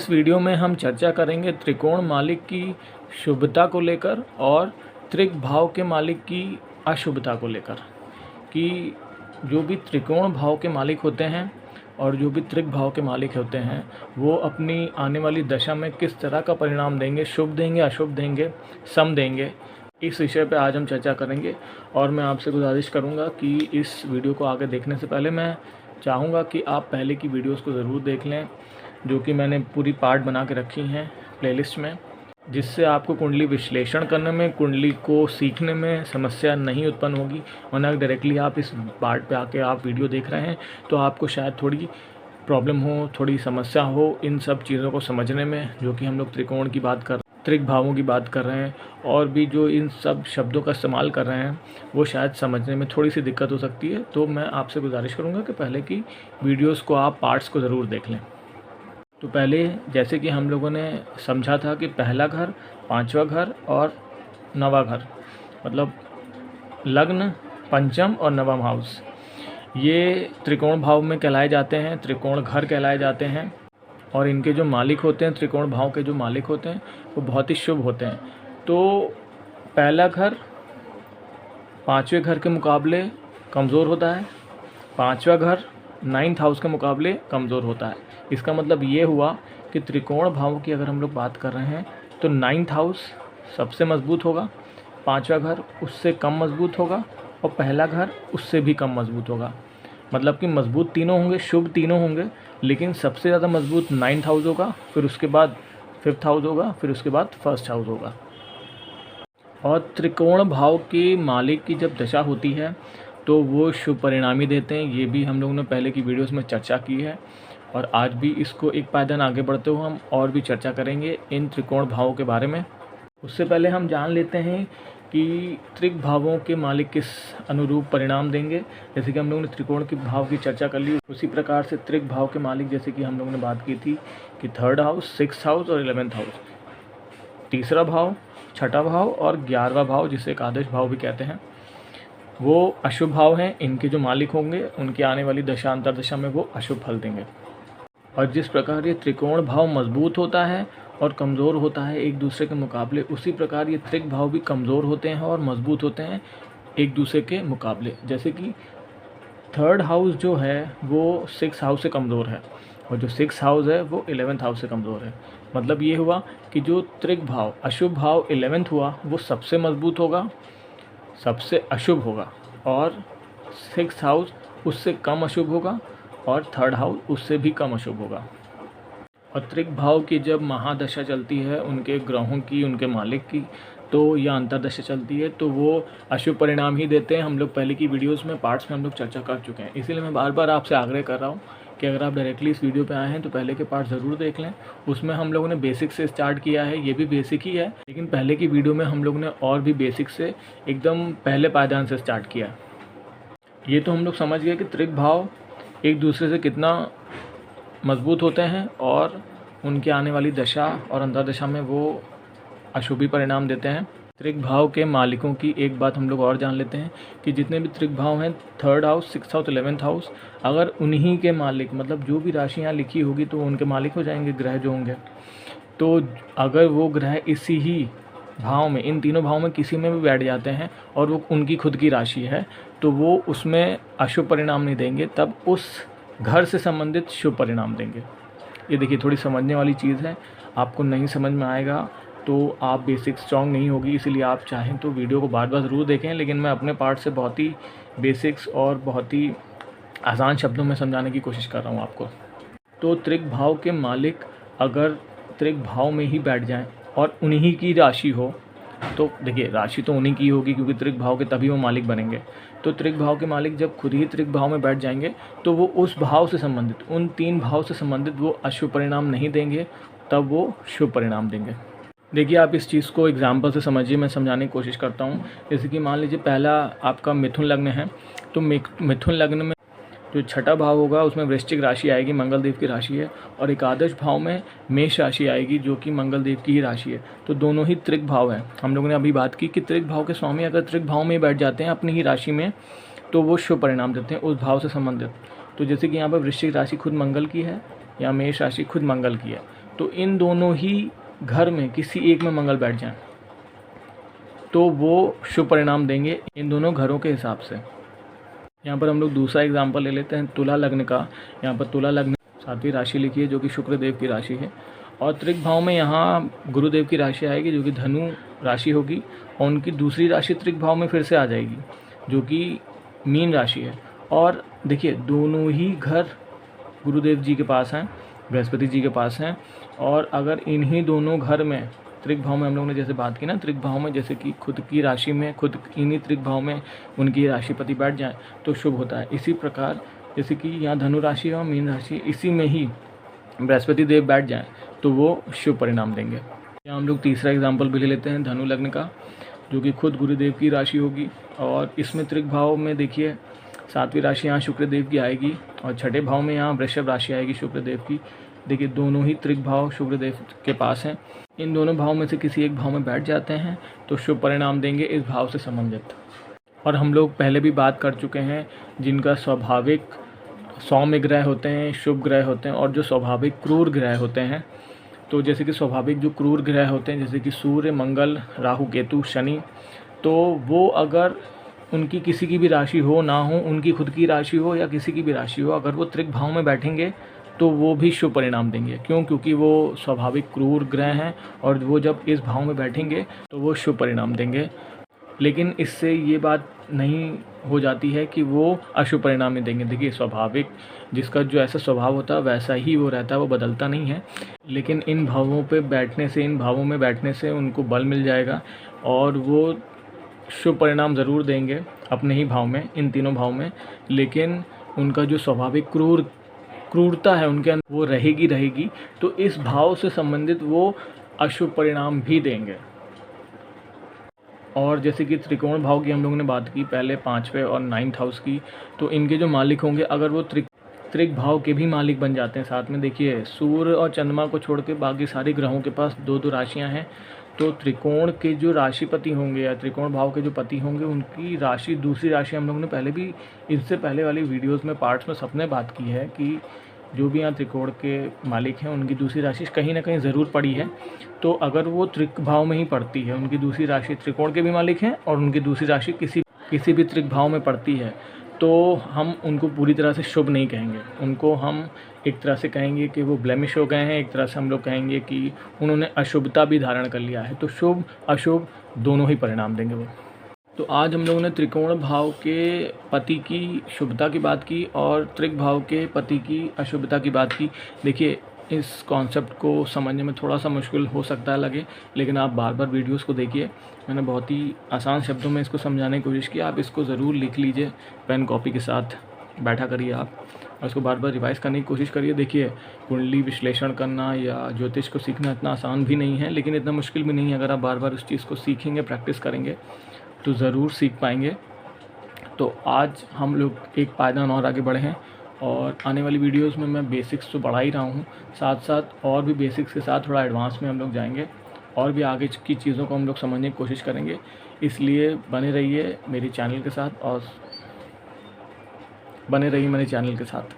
इस वीडियो में हम चर्चा करेंगे त्रिकोण मालिक की शुभता को लेकर और त्रिक भाव के मालिक की अशुभता को लेकर, कि जो भी त्रिकोण भाव के मालिक होते हैं और जो भी त्रिक भाव के मालिक होते हैं वो अपनी आने वाली दशा में किस तरह का परिणाम देंगे, शुभ देंगे, अशुभ देंगे, सम देंगे। इस विषय पे आज हम चर्चा करेंगे और मैं आपसे गुजारिश करूंगा कि इस वीडियो को आगे देखने से पहले मैं चाहूँगा कि आप पहले की वीडियोस को ज़रूर देख लें, जो कि मैंने पूरी पार्ट बना के रखी हैं प्लेलिस्ट में, जिससे आपको कुंडली विश्लेषण करने में, कुंडली को सीखने में समस्या नहीं उत्पन्न होगी। वरना डायरेक्टली आप इस पार्ट पे आके आप वीडियो देख रहे हैं तो आपको शायद थोड़ी प्रॉब्लम हो, थोड़ी समस्या हो इन सब चीज़ों को समझने में, जो कि हम लोग त्रिकोण की बात कर, त्रिक भावों की बात कर रहे हैं और भी जो इन सब शब्दों का इस्तेमाल कर रहे हैं वो शायद समझने में थोड़ी सी दिक्कत हो सकती है। तो मैं आपसे गुजारिश करूँगा कि पहले की वीडियोज़ को आप पार्ट्स को ज़रूर देख लें। तो पहले जैसे कि हम लोगों ने समझा था कि पहला घर, पांचवा घर और नवा घर, मतलब लग्न, पंचम और नवम हाउस, ये त्रिकोण भाव में कहलाए जाते हैं, त्रिकोण घर कहलाए जाते हैं। और इनके जो मालिक होते हैं, त्रिकोण भाव के जो मालिक होते हैं वो बहुत ही शुभ होते हैं। तो पहला घर पांचवें घर के मुकाबले कमज़ोर होता है, पांचवा घर 9th हाउस के मुकाबले कमज़ोर होता है। इसका मतलब ये हुआ कि त्रिकोण भाव की अगर हम लोग बात कर रहे हैं तो 9th हाउस सबसे मजबूत होगा, पांचवा घर उससे कम मजबूत होगा और पहला घर उससे भी कम मजबूत होगा। मतलब कि मजबूत तीनों होंगे, शुभ तीनों होंगे, लेकिन सबसे ज़्यादा मजबूत 9th हाउस होगा, फिर उसके बाद 5th हाउस होगा, फिर उसके बाद 1st हाउस होगा। और त्रिकोण भाव के मालिक की जब दशा होती है तो वो शुभ परिणाम ही देते हैं। ये भी हम लोगों ने पहले की वीडियोस में चर्चा की है और आज भी इसको एक पायदान आगे बढ़ते हुए हम और भी चर्चा करेंगे इन त्रिकोण भावों के बारे में। उससे पहले हम जान लेते हैं कि त्रिक भावों के मालिक किस अनुरूप परिणाम देंगे। जैसे कि हम लोगों ने त्रिकोण के भाव की चर्चा कर ली, उसी प्रकार से त्रिक भाव के मालिक, जैसे कि हम लोगों ने बात की थी कि 3rd हाउस, 6th हाउस और 11th हाउस, तीसरा भाव, छठा भाव और 11वां भाव, जिसे एकादश भाव भी कहते हैं, वो अशुभ भाव हैं। इनके जो मालिक होंगे उनके आने वाली दशा अंतर्दशा में वो अशुभ फल देंगे। और जिस प्रकार ये त्रिकोण भाव मजबूत होता है और कमज़ोर होता है एक दूसरे के मुकाबले, उसी प्रकार ये त्रिक भाव भी कमज़ोर होते हैं और मजबूत होते हैं एक दूसरे के मुकाबले। जैसे कि 3rd हाउस जो है वो 6th हाउस से कमज़ोर है और जो 6th हाउस है वो 11th हाउस से कमज़ोर है। मतलब ये हुआ कि जो त्रिक भाव, अशुभ भाव 11th हुआ वो सबसे मजबूत होगा, सबसे अशुभ होगा, और 6th हाउस उससे कम अशुभ होगा और 3rd हाउस उससे भी कम अशुभ होगा। और त्रिक भाव की जब महादशा चलती है उनके ग्रहों की, उनके मालिक की, तो या अंतर्दशा चलती है तो वो अशुभ परिणाम ही देते हैं। हम लोग पहले की वीडियोस में, पार्ट्स में हम लोग चर्चा कर चुके हैं। इसीलिए मैं बार बार आपसे आग्रह कर रहा हूँ कि अगर आप डायरेक्टली इस वीडियो पे आए हैं तो पहले के पार्ट ज़रूर देख लें। उसमें हम लोगों ने बेसिक से स्टार्ट किया है, ये भी बेसिक ही है, लेकिन पहले की वीडियो में हम लोगों ने और भी बेसिक से एकदम पहले पायदान से स्टार्ट किया। ये तो हम लोग समझ गए कि त्रिक भाव एक दूसरे से कितना मजबूत होते हैं और उनके आने वाली दशा और अंतर्दशा में वो अशुभी परिणाम देते हैं। त्रिक भाव के मालिकों की एक बात हम लोग और जान लेते हैं कि जितने भी त्रिक भाव हैं, 3rd house, 6th house, 11th house, अगर उन्हीं के मालिक, मतलब जो भी राशि यहाँ लिखी होगी तो उनके मालिक हो जाएंगे ग्रह जो होंगे। तो अगर वो ग्रह इसी ही भाव में, इन तीनों भाव में किसी में भी बैठ जाते हैं और वो उनकी खुद की राशि है तो वो उसमें अशुभ परिणाम नहीं देंगे, तब उस घर से संबंधित शुभ परिणाम देंगे। ये देखिए थोड़ी समझने वाली चीज़ है, आपको नहीं समझ में आएगा तो आप बेसिक स्ट्रॉन्ग नहीं होगी, इसीलिए आप चाहें तो वीडियो को बार बार ज़रूर देखें, लेकिन मैं अपने पार्ट से बहुत ही बेसिक्स और बहुत ही आसान शब्दों में समझाने की कोशिश कर रहा हूँ आपको। तो त्रिक भाव के मालिक अगर त्रिक भाव में ही बैठ जाएं और उन्हीं की राशि हो, तो देखिए राशि तो उन्हीं की होगी क्योंकि त्रिक भाव के तभी वो मालिक बनेंगे। तो त्रिक भाव के मालिक जब खुद ही त्रिक भाव में बैठ जाएंगे तो वो उस भाव से संबंधित, उन 3 भाव से संबंधित वो अशुभ परिणाम नहीं देंगे, तब वो शुभ परिणाम देंगे। देखिए आप इस चीज़ को एग्जाम्पल से समझिए, मैं समझाने की कोशिश करता हूँ। जैसे कि मान लीजिए पहला आपका मिथुन लग्न है, तो मिथुन लग्न में जो छठा भाव होगा उसमें वृश्चिक राशि आएगी, मंगल देव की राशि है, और एकादश भाव में मेष राशि आएगी जो कि मंगल देव की ही राशि है। तो दोनों ही त्रिक भाव हैं। हम लोगों ने अभी बात की कि त्रिक भाव के स्वामी अगर त्रिक भाव में बैठ जाते हैं अपनी ही राशि में तो वो शुभ परिणाम देते हैं उस भाव से संबंधित। तो जैसे कि यहाँ पर वृश्चिक राशि खुद मंगल की है या मेष राशि खुद मंगल की है, तो इन दोनों ही घर में किसी एक में मंगल बैठ जाए तो वो शुभ परिणाम देंगे इन दोनों घरों के हिसाब से। यहाँ पर हम लोग दूसरा एग्जाम्पल ले लेते हैं तुला लग्न का। यहाँ पर तुला लग्न 7वीं राशि लिखी है जो कि शुक्रदेव की राशि है, और त्रिक भाव में यहाँ गुरुदेव की राशि आएगी जो कि धनु राशि होगी, और उनकी दूसरी राशि त्रिक भाव में फिर से आ जाएगी जो कि मीन राशि है। और देखिए दोनों ही घर गुरुदेव जी के पास हैं, बृहस्पति जी के पास हैं, और अगर इन्हीं दोनों घर में त्रिक भाव में हम लोगों ने जैसे बात की ना, त्रिक भाव में जैसे कि खुद की राशि में खुद इन्हीं त्रिक भाव में उनकी राशिपति बैठ जाए तो शुभ होता है। इसी प्रकार जैसे कि यहाँ धनु राशि और मीन राशि इसी में ही बृहस्पति देव बैठ जाएं तो वो शुभ परिणाम देंगे। यहाँ हम लोग तीसरा एग्जाम्पल भी ले लेते हैं धनु लग्न का जो कि खुद गुरुदेव की राशि होगी, और इसमें त्रिक भाव में देखिए 7वीं राशि यहाँ शुक्रदेव की आएगी, और छठे भाव में यहाँ वृषभ राशि आएगी शुक्रदेव की। देखिए दोनों ही त्रिक भाव शुक्रदेव के पास हैं, इन दोनों भाव में से किसी एक भाव में बैठ जाते हैं तो शुभ परिणाम देंगे इस भाव से संबंधित। और हम लोग पहले भी बात कर चुके हैं जिनका स्वाभाविक सौम्य ग्रह होते हैं, शुभ ग्रह होते हैं, और जो स्वाभाविक क्रूर ग्रह होते हैं, तो जैसे कि स्वाभाविक जो क्रूर ग्रह होते हैं जैसे कि सूर्य, मंगल, राहु, केतु, शनि, तो वो अगर उनकी किसी की भी राशि हो ना हो, उनकी खुद की राशि हो या किसी की भी राशि हो, अगर वो त्रिक भाव में बैठेंगे तो वो भी शुभ परिणाम देंगे। क्यों? क्योंकि वो स्वाभाविक क्रूर ग्रह हैं और वो जब इस भाव में बैठेंगे तो वो शुभ परिणाम देंगे। लेकिन इससे ये बात नहीं हो जाती है कि वो अशुभ परिणाम ही देंगे। देखिए स्वाभाविक जिसका जो ऐसा स्वभाव होता है वैसा ही वो रहता है, वो बदलता नहीं है। लेकिन इन भावों पे बैठने से, इन भावों में बैठने से उनको बल मिल जाएगा और वो शुभ परिणाम ज़रूर देंगे अपने ही भाव में, इन तीनों भाव में। लेकिन उनका जो स्वाभाविक क्रूरता है उनके अंदर वो रहेगी, तो इस भाव से संबंधित वो अशुभ परिणाम भी देंगे। और जैसे कि त्रिकोण भाव की हम लोगों ने बात की पहले 5वें और 9th हाउस की, तो इनके जो मालिक होंगे अगर वो त्रिक भाव के भी मालिक बन जाते हैं साथ में, देखिए सूर्य और चंद्रमा को छोड़ के बाकी सारे ग्रहों के पास 2-2 राशियां हैं, तो त्रिकोण के जो राशिपति होंगे या त्रिकोण भाव के जो पति होंगे उनकी राशि, दूसरी राशि हम लोगों ने पहले भी इससे पहले वाली वीडियोज़ में पार्ट्स में सबने बात की है कि जो भी यहाँ त्रिकोण के मालिक हैं उनकी दूसरी राशि कहीं ना कहीं ज़रूर पड़ी है। तो अगर वो त्रिक भाव में ही पड़ती है, उनकी दूसरी राशि त्रिकोण के भी मालिक हैं और उनकी दूसरी राशि किसी भी त्रिक भाव में पड़ती है, तो हम उनको पूरी तरह से शुभ नहीं कहेंगे। उनको हम एक तरह से कहेंगे कि वो ब्लेमिश हो गए हैं, एक तरह से हम लोग कहेंगे कि उन्होंने अशुभता भी धारण कर लिया है। तो शुभ अशुभ दोनों ही परिणाम देंगे वो। तो आज हम लोगों ने त्रिकोण भाव के पति की शुभता की बात की और त्रिक भाव के पति की अशुभता की बात की। देखिए इस कॉन्सेप्ट को समझने में थोड़ा सा मुश्किल हो सकता है लगे, लेकिन आप बार बार वीडियोस को देखिए। मैंने बहुत ही आसान शब्दों में इसको समझाने की कोशिश की। आप इसको ज़रूर लिख लीजिए, पेन कॉपी के साथ बैठा करिए आप और इसको बार बार रिवाइज़ करने की कोशिश करिए। देखिए कुंडली विश्लेषण करना या ज्योतिष को सीखना इतना आसान भी नहीं है, लेकिन इतना मुश्किल भी नहीं है। अगर आप बार बार उस चीज़ को सीखेंगे, प्रैक्टिस करेंगे तो ज़रूर सीख पाएंगे। तो आज हम लोग एक पायदान और आगे बढ़े हैं और आने वाली वीडियोस में मैं बेसिक्स तो बढ़ा ही रहा हूँ, साथ साथ और भी बेसिक्स के साथ थोड़ा एडवांस में हम लोग जाएंगे और भी आगे की चीज़ों को हम लोग समझने की कोशिश करेंगे। इसलिए बने रहिए मेरे चैनल के साथ और बने रहिए मेरे चैनल के साथ।